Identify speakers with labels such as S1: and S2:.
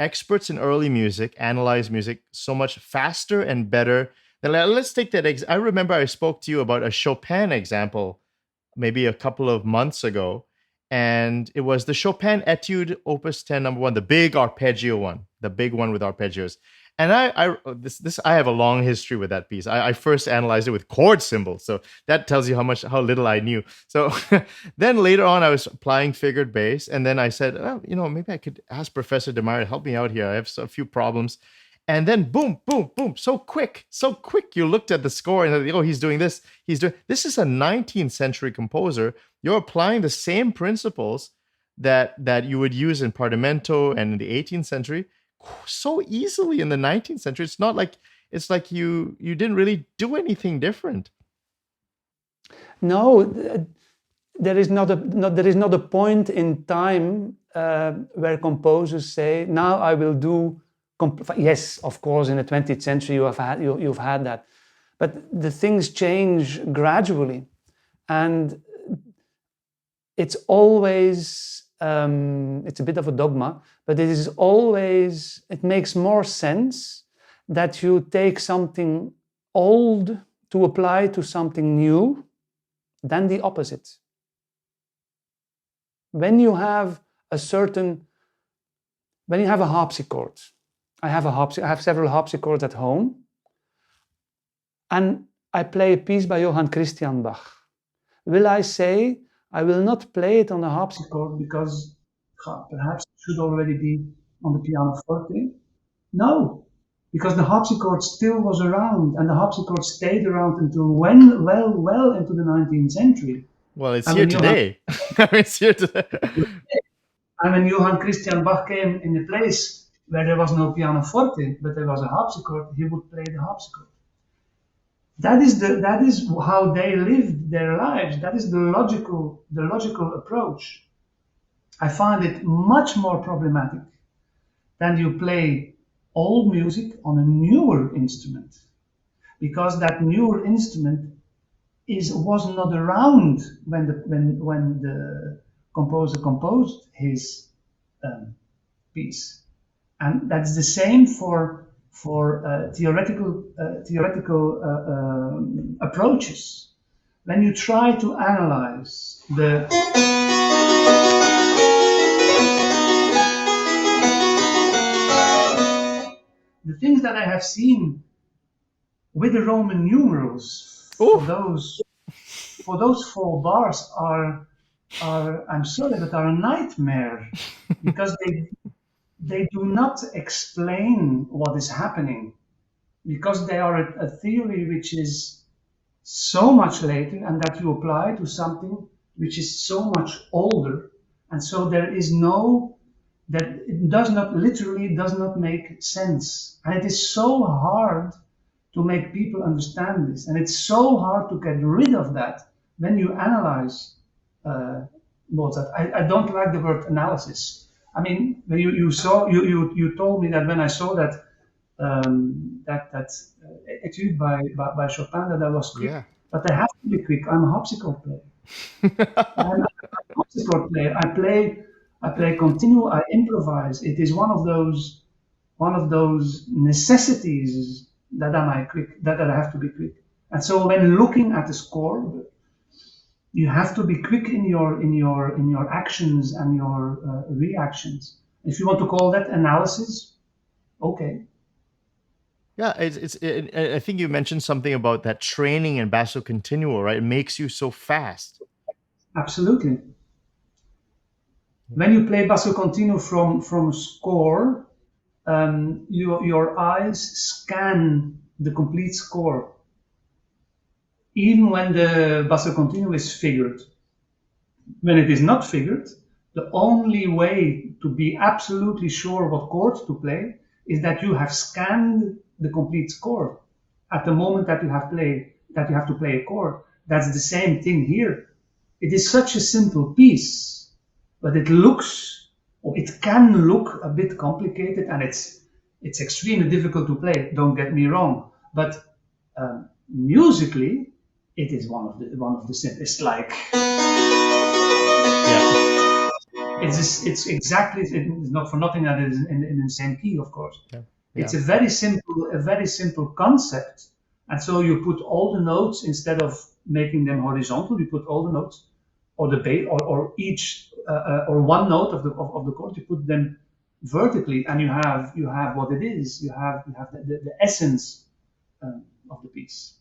S1: experts in early music analyze music so much faster and better. Then let's take that. I remember I spoke to you about a Chopin example maybe a couple of months ago, and it was the Chopin Etude Opus 10 number 1, the big arpeggio one, the big one with arpeggios. And I have a long history with that piece. I first analyzed it with chord symbols, so that tells you how little I knew. So then later on, I was applying figured bass, and then I said, oh, maybe I could ask Professor Demeyere to help me out here. I have a few problems. And then boom, boom, boom, so quick. You looked at the score and oh, he's doing this. This is a 19th century composer. You're applying the same principles that you would use in Parlamento and in the 18th century so easily in the 19th century. It's like you didn't really do anything different.
S2: No, there is not a point in time where composers say, now I will do. Yes, of course, in the 20th century you've had that, but the things change gradually, and it's always it's a bit of a dogma, but it makes more sense that you take something old to apply to something new than the opposite. When you have a harpsichord, I have several harpsichords at home, and I play a piece by Johann Christian Bach. Will I say I will not play it on the harpsichord because perhaps it should already be on the pianoforte? No, because the harpsichord still was around, and the harpsichord stayed around until well into the 19th century.
S1: Well, it's here today. It's here today.
S2: And when Johann Christian Bach came in a place where there was no pianoforte, but there was a harpsichord, he would play the harpsichord. That is how they lived their lives. That is the logical approach. I find it much more problematic than you play old music on a newer instrument, because that newer instrument was not around when the composer composed his piece. And that's the same for theoretical approaches. When you try to analyze the things that I have seen with the Roman numerals, for those 4 bars are I'm sorry, but are a nightmare, because they do not explain what is happening, because they are a theory which is so much later and that you apply to something which is so much older, and so that it does not make sense, and it is so hard to make people understand this, and it's so hard to get rid of that when you analyze Mozart. I don't like the word analysis. I mean, you told me that when I saw that etude by Chopin, that I was quick. Yeah. But I have to be quick. I'm a harpsichord player. I'm a harpsichord player. I play continue. I improvise. It is one of those necessities that I have to be quick. And so when looking at the score, you have to be quick in your actions and your reactions. If you want to call that analysis, okay.
S1: Yeah, I think you mentioned something about that training in basso continuo, right? It makes you so fast.
S2: Absolutely. When you play basso continuo from score, your eyes scan the complete score. Even when the basso continuo is figured. When it is not figured, the only way to be absolutely sure what chords to play is that you have scanned the complete score at the moment that you have to play a chord. That's the same thing here. It is such a simple piece, but it can look a bit complicated, and it's extremely difficult to play. Don't get me wrong, but musically, it is one of the simplest. It's exactly, it's not for nothing that it is in the same key, of course.
S1: Yeah.
S2: It's a very simple concept. And so you put all the notes, instead of making them horizontal, you put all the notes, or the bass, or each or one note of the chord, you put them vertically, and you have what it is. You have the essence of the piece.